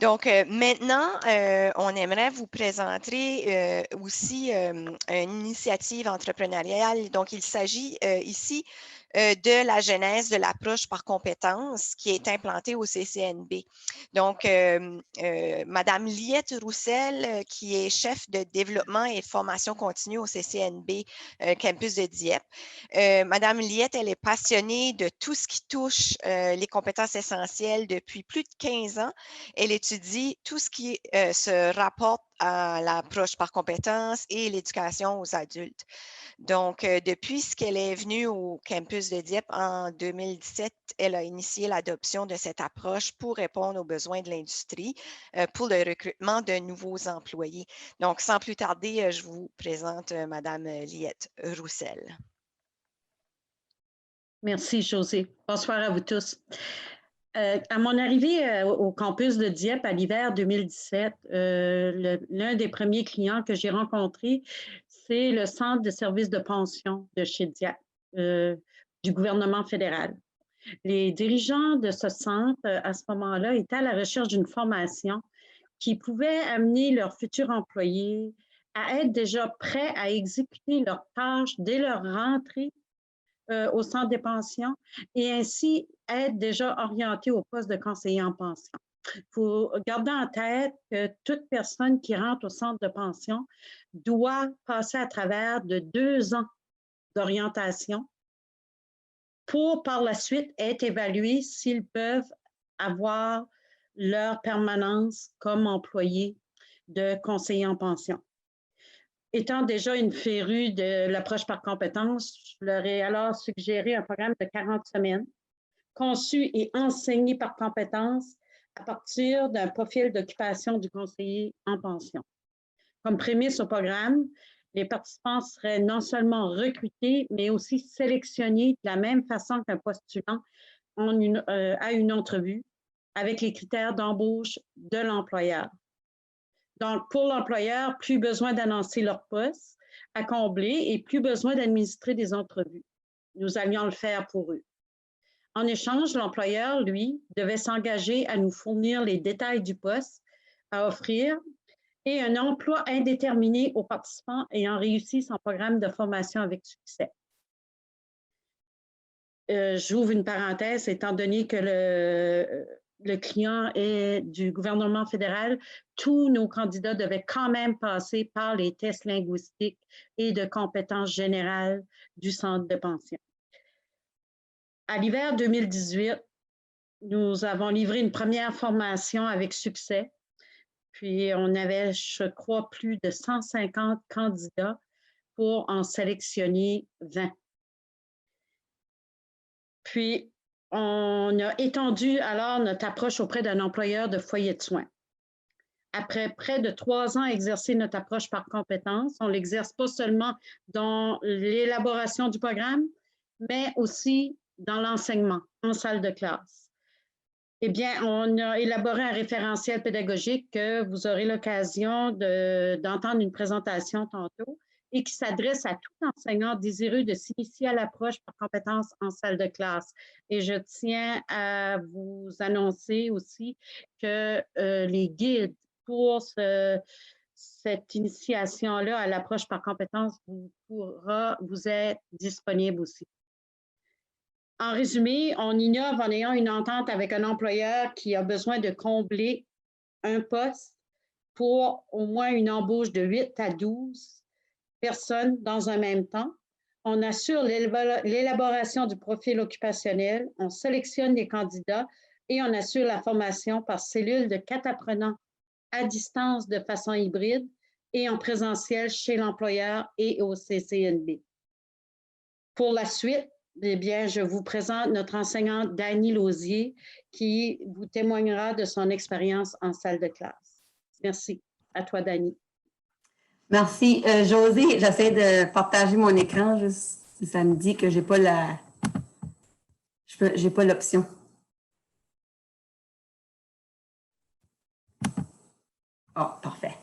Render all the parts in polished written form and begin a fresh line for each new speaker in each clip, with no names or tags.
Donc, maintenant, on aimerait vous présenter aussi une initiative entrepreneuriale. Donc, il s'agit ici de la genèse de l'approche par compétences qui est implantée au CCNB. Donc, Madame Liette Roussel, qui est chef de développement et de formation continue au CCNB campus de Dieppe. Madame Liette, elle est passionnée de tout ce qui touche les compétences essentielles depuis plus de 15 ans. Elle étudie tout ce qui se rapporte à l'approche par compétences et l'éducation aux adultes. Donc, depuis qu'elle est venue au campus de Dieppe en 2017, elle a initié l'adoption de cette approche pour répondre aux besoins de l'industrie pour le recrutement de nouveaux employés. Donc, sans plus tarder, je vous présente Madame Liette Roussel.
Merci, Josée. Bonsoir à vous tous. À mon arrivée au campus de Dieppe à l'hiver 2017, l'un des premiers clients que j'ai rencontré, c'est le centre de services de pension de chez Dieppe, du gouvernement fédéral. Les dirigeants de ce centre, à ce moment-là, étaient à la recherche d'une formation qui pouvait amener leurs futurs employés à être déjà prêts à exécuter leurs tâches dès leur rentrée au centre des pensions et ainsi être déjà orienté au poste de conseiller en pension. Il faut garder en tête que toute personne qui rentre au centre de pension doit passer à travers de 2 ans d'orientation pour par la suite être évalués s'ils peuvent avoir leur permanence comme employés de conseiller en pension. Étant déjà une férue de l'approche par compétences, je leur ai alors suggéré un programme de 40 semaines, conçu et enseigné par compétences à partir d'un profil d'occupation du conseiller en pension. Comme prémisse au programme, les participants seraient non seulement recrutés, mais aussi sélectionnés de la même façon qu'un postulant à une entrevue avec les critères d'embauche de l'employeur. Donc, pour l'employeur, plus besoin d'annoncer leur poste à combler et plus besoin d'administrer des entrevues. Nous allions le faire pour eux. En échange, l'employeur, lui, devait s'engager à nous fournir les détails du poste à offrir et un emploi indéterminé aux participants ayant réussi son programme de formation avec succès. J'ouvre une parenthèse, étant donné que le client est du gouvernement fédéral, tous nos candidats devaient quand même passer par les tests linguistiques et de compétences générales du centre de pension. À l'hiver 2018, nous avons livré une première formation avec succès. Puis, on avait, je crois, plus de 150 candidats pour en sélectionner 20. Puis, on a étendu alors notre approche auprès d'un employeur de foyer de soins. Après près de 3 ans à exercer notre approche par compétence, on l'exerce pas seulement dans l'élaboration du programme, mais aussi dans l'enseignement, en salle de classe. Eh bien, on a élaboré un référentiel pédagogique que vous aurez l'occasion d'entendre une présentation tantôt et qui s'adresse à tout enseignant désireux de s'initier à l'approche par compétences en salle de classe. Et je tiens à vous annoncer aussi que les guides pour cette initiation-là à l'approche par compétences vous être disponible aussi. En résumé, on innove en ayant une entente avec un employeur qui a besoin de combler un poste pour au moins une embauche de 8 à 12 personnes dans un même temps. On assure l'élaboration du profil occupationnel, on sélectionne les candidats et on assure la formation par cellule de 4 apprenants à distance de façon hybride et en présentiel chez l'employeur et au CCNB. Pour la suite, eh bien, je vous présente notre enseignante Dany Lausier qui vous témoignera de son expérience en salle de classe. Merci. À toi, Dany.
Merci. Josée, j'essaie de partager mon écran, juste si ça me dit que j'ai pas l'option. Oh, parfait.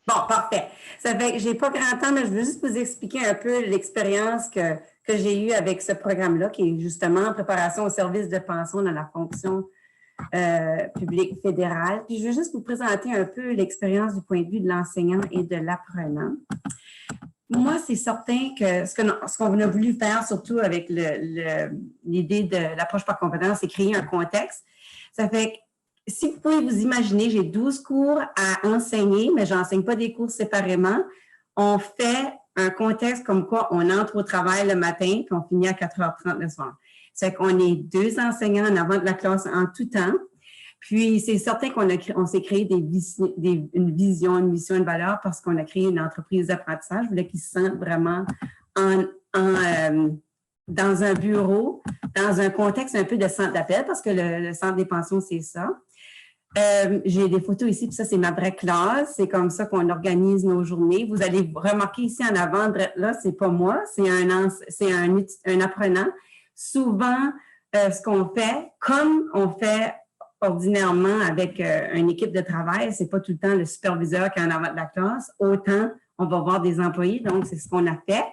Bon, parfait. Ça fait que j'ai pas grand temps, mais je veux juste vous expliquer un peu l'expérience que j'ai eue avec ce programme-là, qui est justement préparation au service de pension dans la fonction public fédéral. Puis je veux juste vous présenter un peu l'expérience du point de vue de l'enseignant et de l'apprenant. Moi, c'est certain que ce qu'on a voulu faire, surtout avec l'idée de l'approche par compétence, c'est créer un contexte. Ça fait que, si vous pouvez vous imaginer, j'ai 12 cours à enseigner, mais je n'enseigne pas des cours séparément. On fait un contexte comme quoi on entre au travail le matin, puis on finit à 4h30 le soir. Ça fait qu'on est 2 enseignants en avant de la classe en tout temps. Puis, c'est certain qu'on s'est créé une vision, une mission, une valeur parce qu'on a créé une entreprise d'apprentissage. Je voulais qu'ils se sentent vraiment dans un bureau, dans un contexte un peu de centre d'appel parce que le centre des pensions, c'est ça. J'ai des photos ici, puis ça, c'est ma vraie classe. C'est comme ça qu'on organise nos journées. Vous allez remarquer ici en avant, là, c'est pas moi, c'est un apprenant. Souvent, ce qu'on fait, comme on fait ordinairement avec une équipe de travail, c'est pas tout le temps le superviseur qui est en avant de la classe, autant on va voir des employés, donc c'est ce qu'on a fait.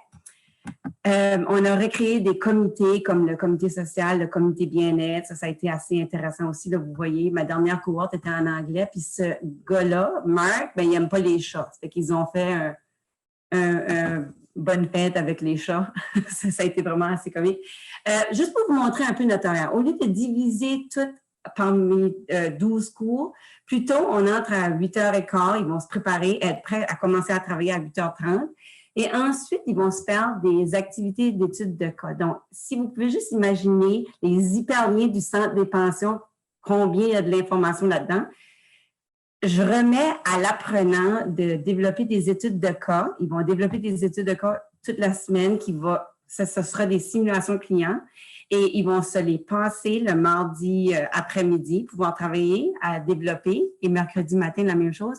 On a recréé des comités comme le comité social, le comité bien-être, ça a été assez intéressant aussi, là, vous voyez, ma dernière cohorte était en anglais, puis ce gars-là, Marc, ben, il n'aime pas les chats, fait qu'ils ont fait un bonne fête avec les chats. Ça a été vraiment assez comique. Juste pour vous montrer un peu notre horaire, au lieu de diviser tout parmi 12 cours, plutôt on entre à 8h15, ils vont se préparer, être prêts à commencer à travailler à 8h30 et ensuite ils vont se faire des activités d'études de cas. Donc, si vous pouvez juste imaginer les hyperliens du centre des pensions, combien il y a de l'information là-dedans, je remets à l'apprenant de développer des études de cas. Ils vont développer des études de cas toute la semaine ce sera des simulations clients et ils vont se les passer le mardi après-midi, pouvoir travailler à développer et mercredi matin, la même chose.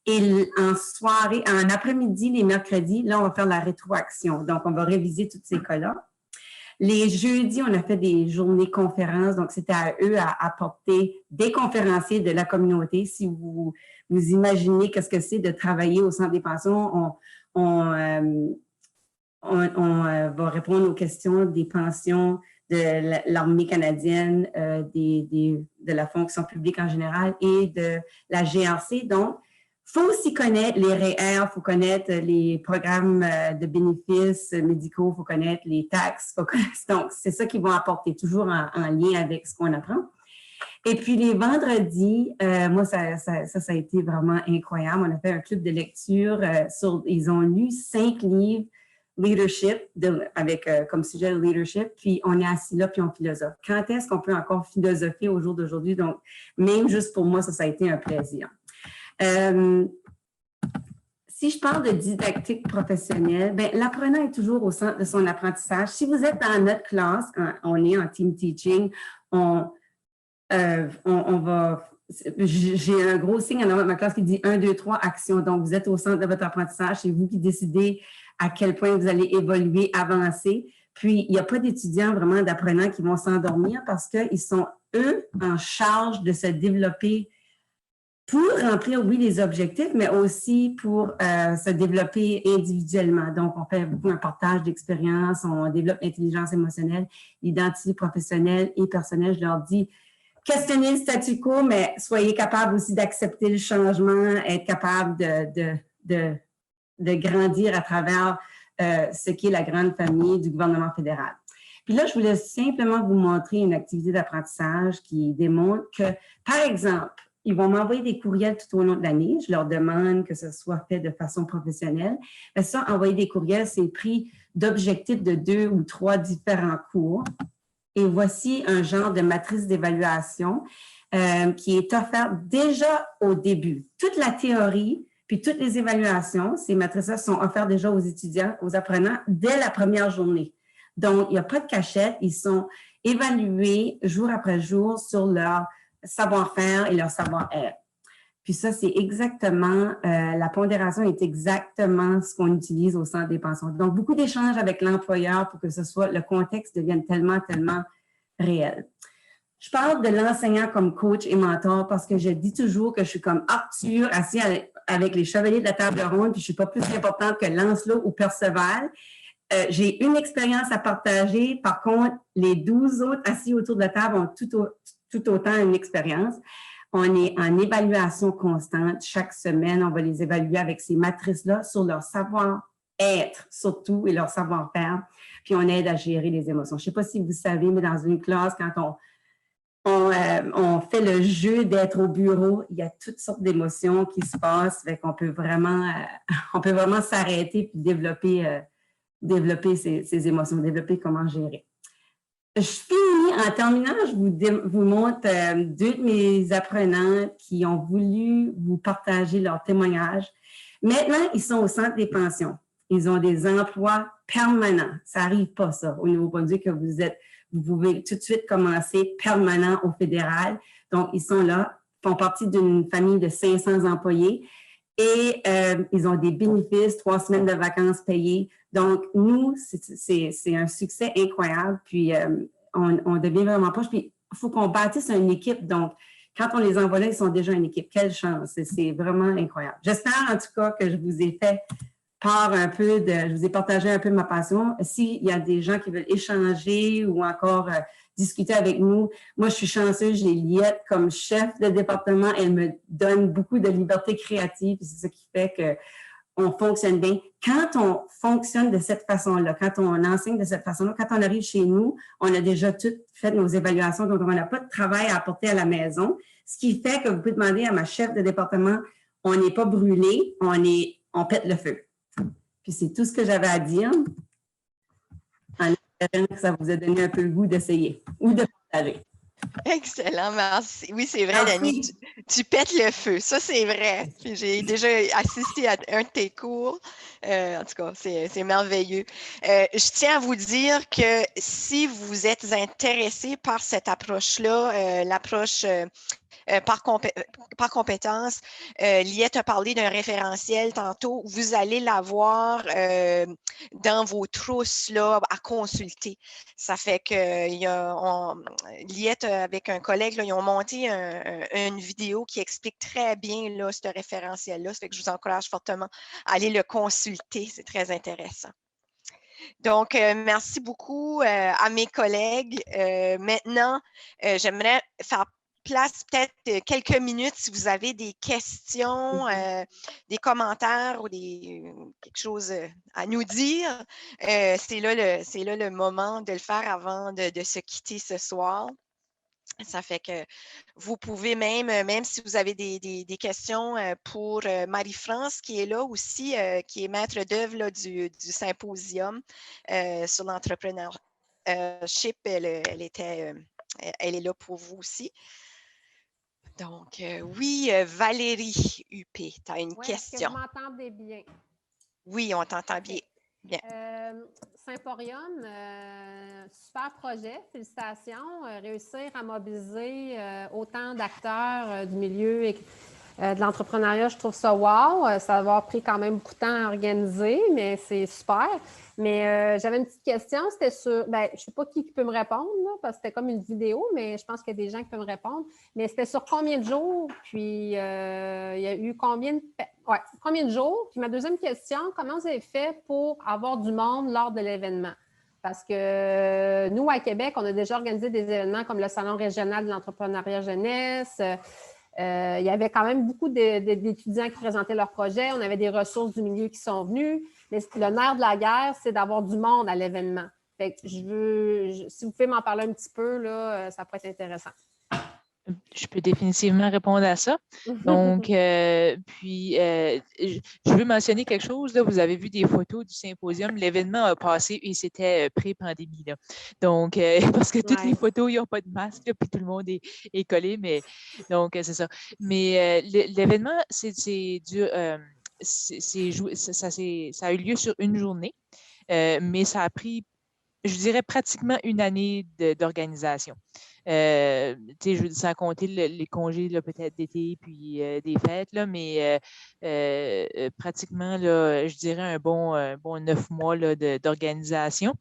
Et en soirée, en après-midi, les mercredis, là, on va faire la rétroaction. Donc, on va réviser tous ces cas-là. Les jeudis, on a fait des journées conférences, donc c'était à eux à apporter des conférenciers de la communauté. Si vous imaginez qu'est-ce que c'est de travailler au centre des pensions, on va répondre aux questions des pensions de l'armée canadienne, de la fonction publique en général et de la GRC. Donc, il faut aussi connaître les REER, il faut connaître les programmes de bénéfices médicaux, il faut connaître les taxes. Donc, c'est ça qu'ils vont apporter, toujours en lien avec ce qu'on apprend. Et puis, les vendredis, moi, ça a été vraiment incroyable. On a fait un club de lecture. Ils ont lu 5 livres leadership, avec comme sujet le leadership, puis on est assis là, puis on philosophe. Quand est-ce qu'on peut encore philosopher au jour d'aujourd'hui? Donc, même juste pour moi, ça a été un plaisir. Si je parle de didactique professionnelle, ben, l'apprenant est toujours au centre de son apprentissage. Si vous êtes dans notre classe, on est en team teaching, on va... J'ai un gros signe en avant de ma classe qui dit 1, 2, 3, action. Donc, vous êtes au centre de votre apprentissage. C'est vous qui décidez à quel point vous allez évoluer, avancer. Puis, il n'y a pas d'étudiants vraiment d'apprenants qui vont s'endormir parce qu'ils sont, eux, en charge de se développer pour remplir, oui, les objectifs, mais aussi pour se développer individuellement. Donc, on fait beaucoup un partage d'expérience, on développe l'intelligence émotionnelle, l'identité professionnelle et personnelle. Je leur dis, questionnez le statu quo, mais soyez capable aussi d'accepter le changement, être capable de grandir à travers ce qui est la grande famille du gouvernement fédéral. Puis là, je voulais simplement vous montrer une activité d'apprentissage qui démontre que, par exemple, ils vont m'envoyer des courriels tout au long de l'année. Je leur demande que ce soit fait de façon professionnelle. Mais ça, envoyer des courriels, c'est pris d'objectifs de 2 ou 3 différents cours. Et voici un genre de matrice d'évaluation qui est offerte déjà au début. Toute la théorie, puis toutes les évaluations, ces matrices-là sont offertes déjà aux étudiants, aux apprenants, dès la première journée. Donc, il n'y a pas de cachette. Ils sont évalués jour après jour sur leur savoir-faire et leur savoir-être. Puis ça, c'est exactement, la pondération est exactement ce qu'on utilise au centre des pensions. Donc, beaucoup d'échanges avec l'employeur pour que ce soit, le contexte devienne tellement réel. Je parle de l'enseignant comme coach et mentor parce que je dis toujours que je suis comme Arthur assis avec les chevaliers de la table ronde, puis je ne suis pas plus importante que Lancelot ou Perceval. J'ai une expérience à partager. Par contre, les 12 autres assis autour de la table ont tout tout autant une expérience. On est en évaluation constante. Chaque semaine, on va les évaluer avec ces matrices-là sur leur savoir-être, surtout, et leur savoir-faire. Puis, on aide à gérer les émotions. Je ne sais pas si vous savez, mais dans une classe, quand on fait le jeu d'être au bureau, il y a toutes sortes d'émotions qui se passent. Fait qu'on peut vraiment, s'arrêter et développer ces émotions, développer comment gérer. Je finis en terminant, je vous montre deux de mes apprenants qui ont voulu vous partager leur témoignage. Maintenant, ils sont au centre des pensions. Ils ont des emplois permanents. Ça n'arrive pas, ça, au Nouveau-Brunswick, que vous pouvez tout de suite commencer permanent au fédéral. Donc, ils sont là, font partie d'une famille de 500 employés et ils ont des bénéfices, 3 semaines de vacances payées. Donc, nous, c'est un succès incroyable. Puis, on devient vraiment proche. Puis, il faut qu'on bâtisse une équipe. Donc, quand on les envoie là, ils sont déjà une équipe. Quelle chance! C'est vraiment incroyable. J'espère, en tout cas, que je vous ai fait part un peu je vous ai partagé un peu ma passion. S'il y a des gens qui veulent échanger ou encore discuter avec nous, moi, je suis chanceuse, j'ai Liette comme chef de département. Elle me donne beaucoup de liberté créative. C'est ce qui fait qu'on fonctionne bien. Quand on fonctionne de cette façon-là, quand on enseigne de cette façon-là, quand on arrive chez nous, on a déjà tout fait nos évaluations, donc on n'a pas de travail à apporter à la maison, ce qui fait que vous pouvez demander à ma chef de département, on n'est pas brûlé, on pète le feu. Puis c'est tout ce que j'avais à dire, en espérant que ça vous a donné un peu le goût d'essayer ou de partager.
Excellent, merci. Oui, c'est vrai, Dani, tu pètes le feu. Ça, c'est vrai. J'ai déjà assisté à un de tes cours. En tout cas, c'est merveilleux. Je tiens à vous dire que si vous êtes intéressé par cette approche-là, l'approche par compétence, Liette a parlé d'un référentiel tantôt. Vous allez l'avoir dans vos trousses là, à consulter. Ça fait que Liette, avec un collègue, là, ils ont monté une vidéo qui explique très bien là, ce référentiel-là. Ça fait que je vous encourage fortement à aller le consulter. C'est très intéressant. Donc, merci beaucoup à mes collègues. Maintenant, j'aimerais faire place peut-être quelques minutes si vous avez des questions, des commentaires ou quelque chose à nous dire. C'est là le moment de le faire avant de se quitter ce soir. Ça fait que vous pouvez même si vous avez des questions pour Marie-France qui est là aussi, qui est maître d'œuvre du symposium sur l'entrepreneurship, elle est là pour vous aussi. Donc, oui, Valérie Huppé, tu as une question.
Est-ce que vous m'entendez bien?
Oui, on t'entend bien. Bien.
Symporium, super projet, félicitations. Réussir à mobiliser autant d'acteurs du milieu et de l'entrepreneuriat, je trouve ça wow. Ça va avoir pris quand même beaucoup de temps à organiser, mais c'est super. Mais j'avais une petite question, c'était sur, je ne sais pas qui peut me répondre, là, parce que c'était comme une vidéo, mais je pense qu'il y a des gens qui peuvent me répondre. Mais c'était sur combien de jours, puis il y a eu combien de jours? Puis ma deuxième question, comment vous avez fait pour avoir du monde lors de l'événement? Parce que nous, à Québec, on a déjà organisé des événements comme le Salon régional de l'entrepreneuriat jeunesse. Il y avait quand même beaucoup d'étudiants qui présentaient leurs projets. On avait des ressources du milieu qui sont venues. Mais le nerf de la guerre, c'est d'avoir du monde à l'événement. Fait que si vous pouvez m'en parler un petit peu, là, ça pourrait être intéressant.
Je peux définitivement répondre à ça. Donc, je veux mentionner quelque chose. Là, vous avez vu des photos du symposium. L'événement a passé et c'était pré-pandémie. Là. Donc, parce que toutes les photos, ils n'ont pas de masque, là, puis tout le monde est collé. Mais, donc, c'est ça. Mais l'événement, ça a eu lieu sur une journée, mais ça a pris, je dirais, pratiquement une année d'organisation. Je veux dire, sans compter les congés peut-être d'été puis des fêtes, là, mais pratiquement, là, je dirais un bon 9 mois là, d'organisation.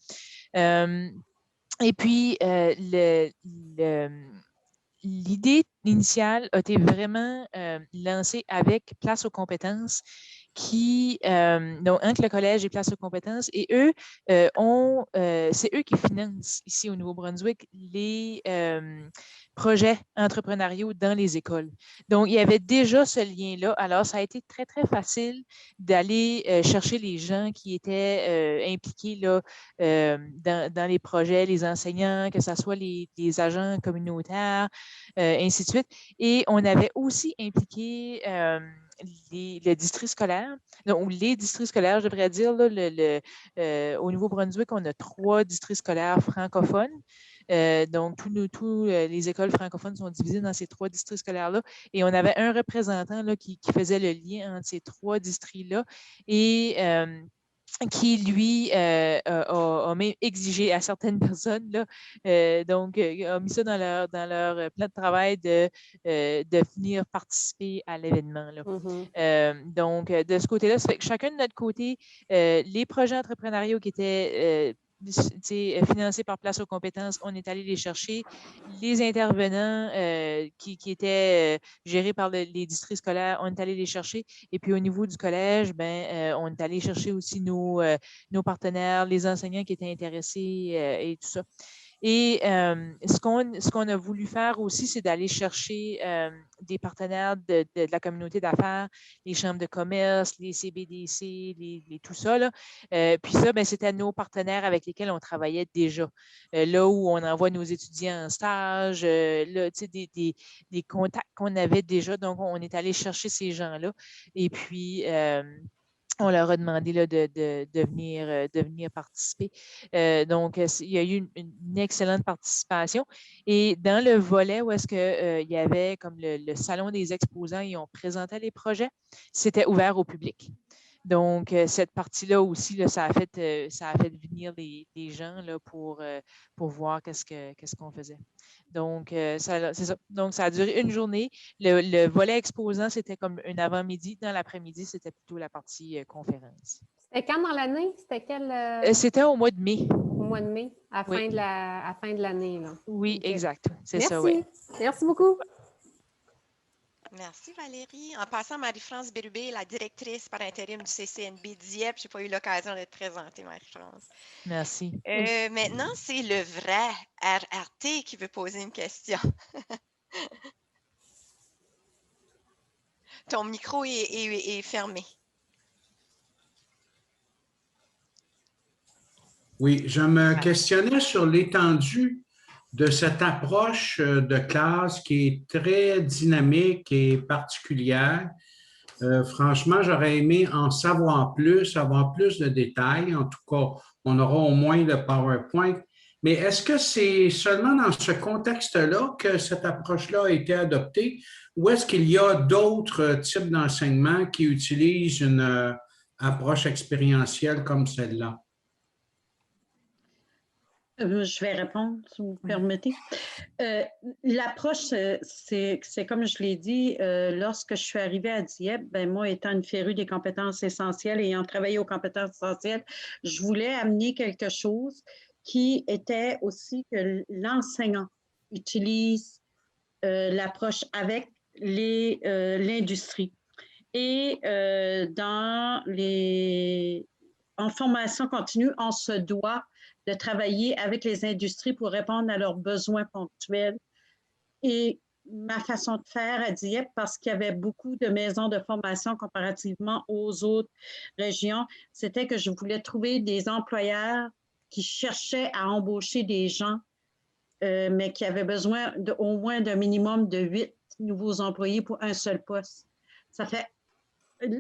Et puis, l'idée initiale a été vraiment lancée avec Place aux compétences donc entre le collège et Place aux compétences, et eux c'est eux qui financent ici au Nouveau-Brunswick les projets entrepreneuriaux dans les écoles. Donc, il y avait déjà ce lien-là. Alors, ça a été très, très facile d'aller chercher les gens qui étaient impliqués là, dans les projets, les enseignants, que ce soit les agents communautaires, ainsi de suite. Et on avait aussi impliqué le district scolaire, ou les districts scolaires, je devrais dire. Là, au Nouveau-Brunswick, on a 3 districts scolaires francophones. Donc, tous les écoles francophones sont divisées dans ces 3 districts scolaires-là. Et on avait un représentant là, qui faisait le lien entre ces 3 districts-là et qui, lui, a même exigé à certaines personnes, là, a mis ça dans leur plan de travail de venir participer à l'événement. Donc, de ce côté-là, ça fait que chacun de notre côté, les projets entrepreneuriaux qui étaient financés par Place aux compétences, on est allé les chercher. Les intervenants qui étaient gérés par les districts scolaires, on est allé les chercher. Et puis au niveau du collège, on est allé chercher aussi nos partenaires, les enseignants qui étaient intéressés et tout ça. Et ce qu'on a voulu faire aussi, c'est d'aller chercher des partenaires de la communauté d'affaires, les chambres de commerce, les CBDC, tout ça. Là. Puis ça, c'était nos partenaires avec lesquels on travaillait déjà. Là où on envoie nos étudiants en stage, là, des contacts qu'on avait déjà. Donc, on est allé chercher ces gens-là. Et puis, on leur a demandé là, de venir participer. Donc, il y a eu une excellente participation. Et dans le volet où est-ce qu'il y avait comme le salon des exposants et on présentait les projets, c'était ouvert au public. Donc, cette partie-là aussi, là, ça a fait venir les gens là, pour voir qu'est-ce qu'on faisait. Donc, c'est ça. Donc, ça a duré une journée. Le volet exposant, c'était comme un avant-midi. Dans l'après-midi, c'était plutôt la partie conférence.
C'était quand dans l'année? C'était quel?
C'était au mois de mai.
Au mois de mai, à
Oui.
la fin de l'année. Là.
Oui,
okay.
Exact. C'est
Merci.
ça, oui.
Merci beaucoup.
Merci Valérie. En passant, Marie-France Bérubé, la directrice par intérim du CCNB Dieppe, je n'ai pas eu l'occasion de te présenter, Marie-France.
Merci.
Maintenant, c'est le vrai RRT qui veut poser une question. Ton micro est fermé.
Oui, je me questionnais sur l'étendue de cette approche de classe qui est très dynamique et particulière. Franchement, j'aurais aimé en savoir plus, avoir plus de détails. En tout cas, on aura au moins le PowerPoint. Mais est-ce que c'est seulement dans ce contexte-là que cette approche-là a été adoptée ou est-ce qu'il y a d'autres types d'enseignement qui utilisent une approche expérientielle comme celle-là?
Je vais répondre, si vous permettez. L'approche, c'est comme je l'ai dit, lorsque je suis arrivée à Dieppe, moi, étant une férue des compétences essentielles et ayant travaillé aux compétences essentielles, je voulais amener quelque chose qui était aussi que l'enseignant utilise l'approche avec l'industrie. Et en formation continue, on se doit de travailler avec les industries pour répondre à leurs besoins ponctuels. Et ma façon de faire à Dieppe, parce qu'il y avait beaucoup de maisons de formation comparativement aux autres régions, c'était que je voulais trouver des employeurs qui cherchaient à embaucher des gens, mais qui avaient besoin au moins d'un minimum de 8 nouveaux employés pour un seul poste. Ça fait,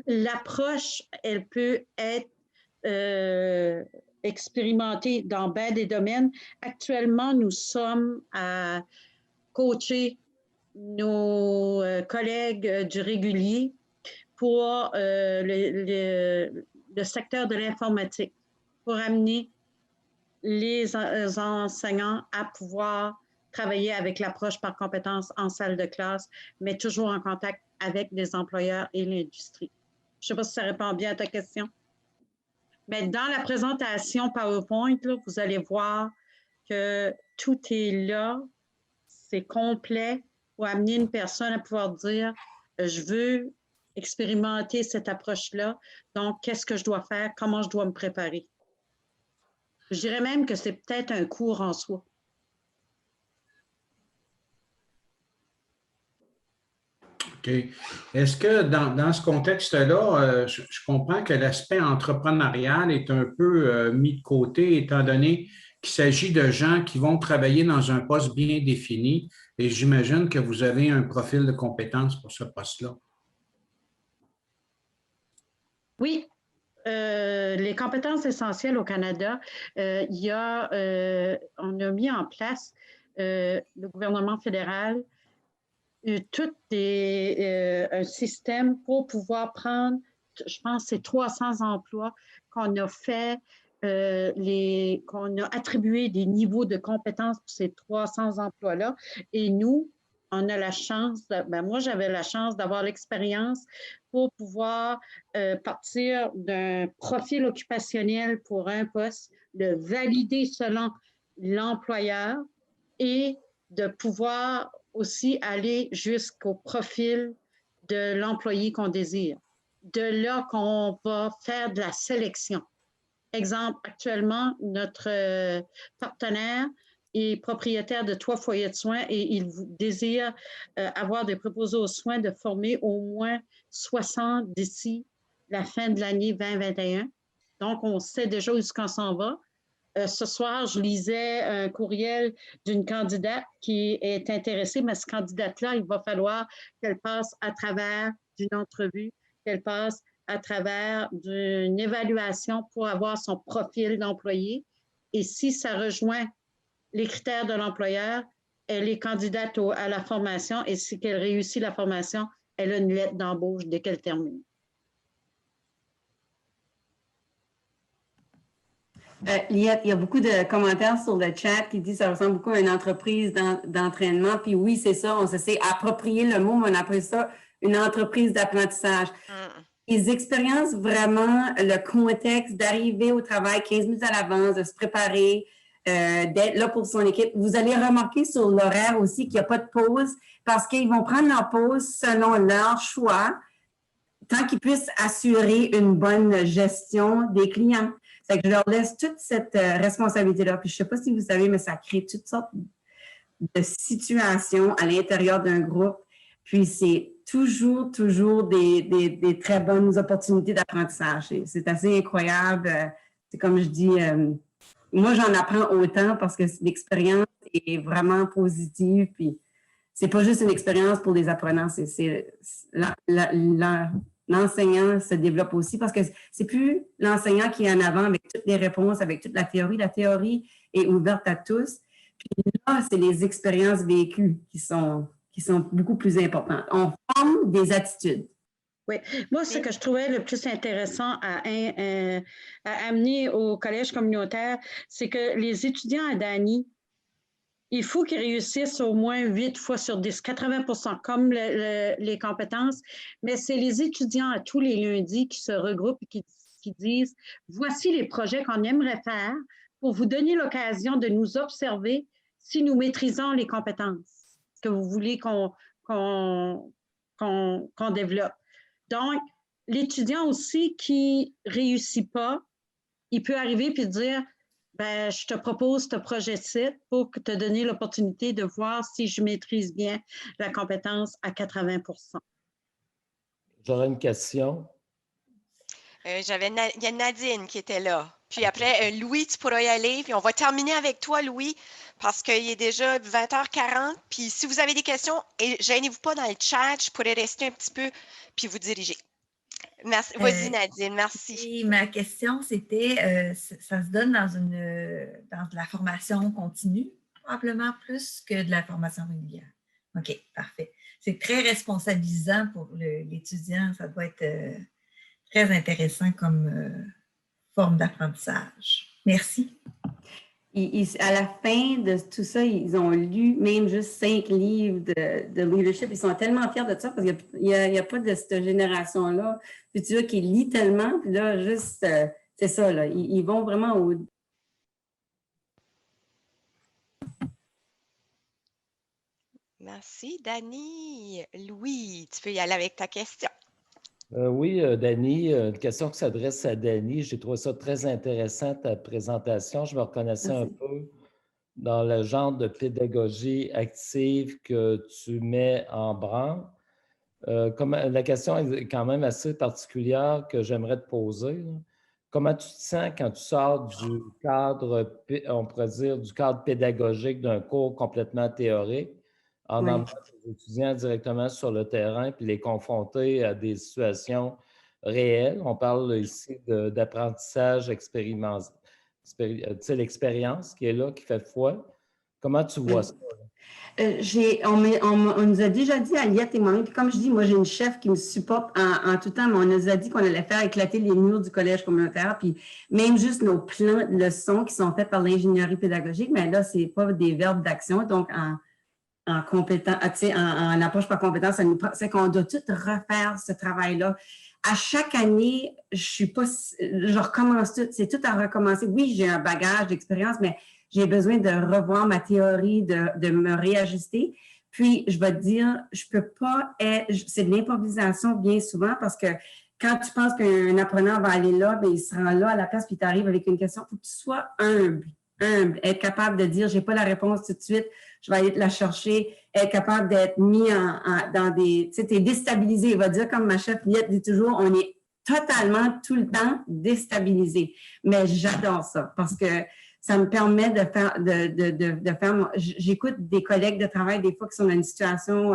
l'approche, elle peut être expérimenté dans bien des domaines. Actuellement, nous sommes à coacher nos collègues du régulier pour le secteur de l'informatique, pour amener les enseignants à pouvoir travailler avec l'approche par compétences en salle de classe, mais toujours en contact avec les employeurs et l'industrie. Je ne sais pas si ça répond bien à ta question. Mais dans la présentation PowerPoint, là, vous allez voir que tout est là, c'est complet pour amener une personne à pouvoir dire « je veux expérimenter cette approche-là. Donc, qu'est-ce que je dois faire? Comment je dois me préparer? Je dirais même que c'est peut-être un cours en soi.
OK. Est-ce que dans ce contexte-là, je comprends que l'aspect entrepreneurial est un peu mis de côté, étant donné qu'il s'agit de gens qui vont travailler dans un poste bien défini, et j'imagine que vous avez un profil de compétences pour ce poste-là.
Oui, les compétences essentielles au Canada, on a mis en place, le gouvernement fédéral, un système pour pouvoir prendre, je pense, c'est 300 emplois qu'on a fait, qu'on a attribué des niveaux de compétences pour ces 300 emplois-là. Et nous, on a la chance, moi, j'avais la chance d'avoir l'expérience pour pouvoir partir d'un profil occupationnel pour un poste, de valider selon l'employeur et de pouvoir aussi aller jusqu'au profil de l'employé qu'on désire. De là qu'on va faire de la sélection. Exemple, actuellement, notre partenaire est propriétaire de 3 foyers de soins et il désire avoir des proposés aux soins de former au moins 60 d'ici la fin de l'année 2021. Donc, on sait déjà où est-ce qu'on s'en va. Ce soir, je lisais un courriel d'une candidate qui est intéressée, mais cette candidate-là, il va falloir qu'elle passe à travers d'une entrevue, qu'elle passe à travers d'une évaluation pour avoir son profil d'employé. Et si ça rejoint les critères de l'employeur, elle est candidate à la formation et si elle réussit la formation, elle a une lettre d'embauche dès qu'elle termine.
Liette, il y a beaucoup de commentaires sur le chat qui disent que ça ressemble beaucoup à une entreprise d'entraînement. Puis oui, c'est ça, on s'est approprié le mot, mais on appelle ça une entreprise d'apprentissage. Ils expérimentent vraiment le contexte d'arriver au travail 15 minutes à l'avance, de se préparer, d'être là pour son équipe. Vous allez remarquer sur l'horaire aussi qu'il n'y a pas de pause parce qu'ils vont prendre leur pause selon leur choix, tant qu'ils puissent assurer une bonne gestion des clients. C'est que je leur laisse toute cette responsabilité-là. Puis je ne sais pas si vous savez, mais ça crée toutes sortes de situations à l'intérieur d'un groupe. Puis c'est toujours des très bonnes opportunités d'apprentissage. C'est assez incroyable. C'est comme je dis, moi j'en apprends autant parce que l'expérience est vraiment positive. Puis c'est pas juste une expérience pour les apprenants, l'enseignant se développe aussi parce que c'est plus l'enseignant qui est en avant avec toutes les réponses, avec toute la théorie. La théorie est ouverte à tous. Puis là, c'est les expériences vécues qui sont beaucoup plus importantes. On forme des attitudes.
Oui. Moi, ce que je trouvais le plus intéressant à amener au collège communautaire, c'est que les étudiants à Dany, il faut qu'ils réussissent au moins 8 fois sur 10, 80 % comme les compétences, mais c'est les étudiants à tous les lundis qui se regroupent et qui disent « Voici les projets qu'on aimerait faire pour vous donner l'occasion de nous observer si nous maîtrisons les compétences que vous voulez qu'on développe. » Donc, l'étudiant aussi qui ne réussit pas, il peut arriver et dire ben, je te propose ce projet-ci pour te donner l'opportunité de voir si je maîtrise bien la compétence à 80 %.
J'aurais une question.
Il y a Nadine qui était là. Puis après, Louis, tu pourras y aller. Puis on va terminer avec toi, Louis, parce qu'il est déjà 20h40. Puis si vous avez des questions, gênez-vous pas dans le chat, je pourrais rester un petit peu puis vous diriger. Merci. Vas-y, Nadine, merci.
Et ma question, c'était, ça se donne dans de la formation continue, probablement plus que de la formation régulière. OK, parfait. C'est très responsabilisant pour l'étudiant. Ça doit être très intéressant comme forme d'apprentissage. Merci.
À la fin de tout ça, ils ont lu même juste 5 livres de leadership. Ils sont tellement fiers de ça parce qu'il n'y a pas de cette génération-là future qui lit tellement. Puis là, juste, c'est ça, là, ils vont vraiment au...
Merci, Dany. Louis, tu peux y aller avec ta question.
Oui, Dany, une question qui s'adresse à Dany. J'ai trouvé ça très intéressant, ta présentation. Je me reconnaissais un
Merci.
peu dans le genre de pédagogie active que tu mets en branle. La question est quand même assez particulière que j'aimerais te poser, là. Comment tu te sens quand tu sors du cadre, on pourrait dire, du cadre pédagogique d'un cours complètement théorique, en
Oui.
emmenant tes étudiants directement sur le terrain puis les confronter à des situations réelles? On parle ici d'apprentissage expérimental, tu sais, l'expérience qui est là, qui fait foi. Comment tu vois
Oui.
ça?
On nous a déjà dit, Aliette et moi, puis comme je dis, moi j'ai une chef qui me supporte en tout temps, mais on nous a dit qu'on allait faire éclater les murs du collège communautaire, puis même juste nos plans de leçons qui sont faits par l'ingénierie pédagogique, mais là, c'est pas des verbes d'action, donc en compétence, en approche par compétence, c'est qu'on doit tout refaire ce travail-là. À chaque année, je recommence tout, c'est tout à recommencer. Oui, j'ai un bagage d'expérience, mais j'ai besoin de revoir ma théorie, de me réajuster. Puis, je vais te dire, je peux pas c'est de l'improvisation bien souvent parce que quand tu penses qu'un apprenant va aller là, bien, il se rend là à la place, puis tu arrives avec une question, il faut que tu sois humble, être capable de dire, j'ai pas la réponse tout de suite, je vais aller te la chercher, être capable d'être mis dans des, tu sais, t'es déstabilisé. Il va dire, comme ma chef Liette dit toujours, on est totalement, tout le temps déstabilisé. Mais j'adore ça parce que ça me permet de faire, j'écoute des collègues de travail des fois qui sont dans une situation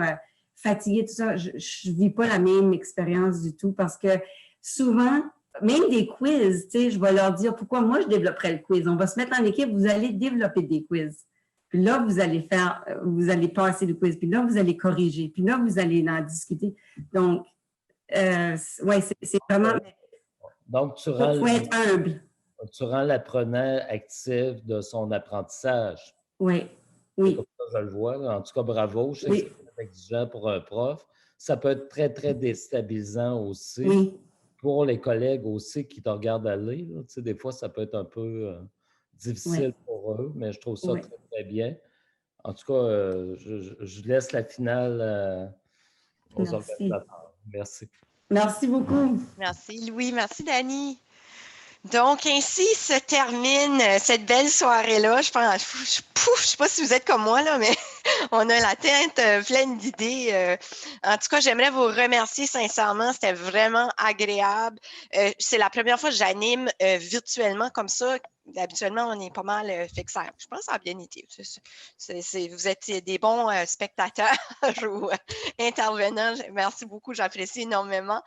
fatiguée, tout ça. Je ne vis pas la même expérience du tout parce que souvent, même des quiz, tu sais, je vais leur dire pourquoi moi je développerais le quiz. On va se mettre en équipe, vous allez développer des quiz. Puis là, vous allez passer le quiz. Puis là, vous allez corriger. Puis là, vous allez en discuter. Donc, oui, c'est vraiment.
Donc,
Il faut être humble.
Tu rends l'apprenant actif de son apprentissage.
Oui,
C'est
oui.
comme ça, je le vois. En tout cas, bravo. Je sais que
Oui.
c'est très exigeant pour un prof. Ça peut être très, très déstabilisant aussi.
Oui.
Pour les collègues aussi qui te regardent aller. Là. Tu sais, des fois, ça peut être un peu difficile pour eux, mais je trouve ça très, très bien. En tout cas, je laisse la finale aux organisateurs. Merci.
Merci beaucoup.
Merci, Louis. Merci, Dany. Donc, ainsi se termine cette belle soirée-là. Je pense, je sais pas si vous êtes comme moi, là, mais on a la tête pleine d'idées. En tout cas, j'aimerais vous remercier sincèrement. C'était vraiment agréable. C'est la première fois que j'anime virtuellement comme ça. Habituellement, on est pas mal fixé. Je pense que ça a bien été. Vous êtes des bons spectateurs ou intervenants. Merci beaucoup. J'apprécie énormément.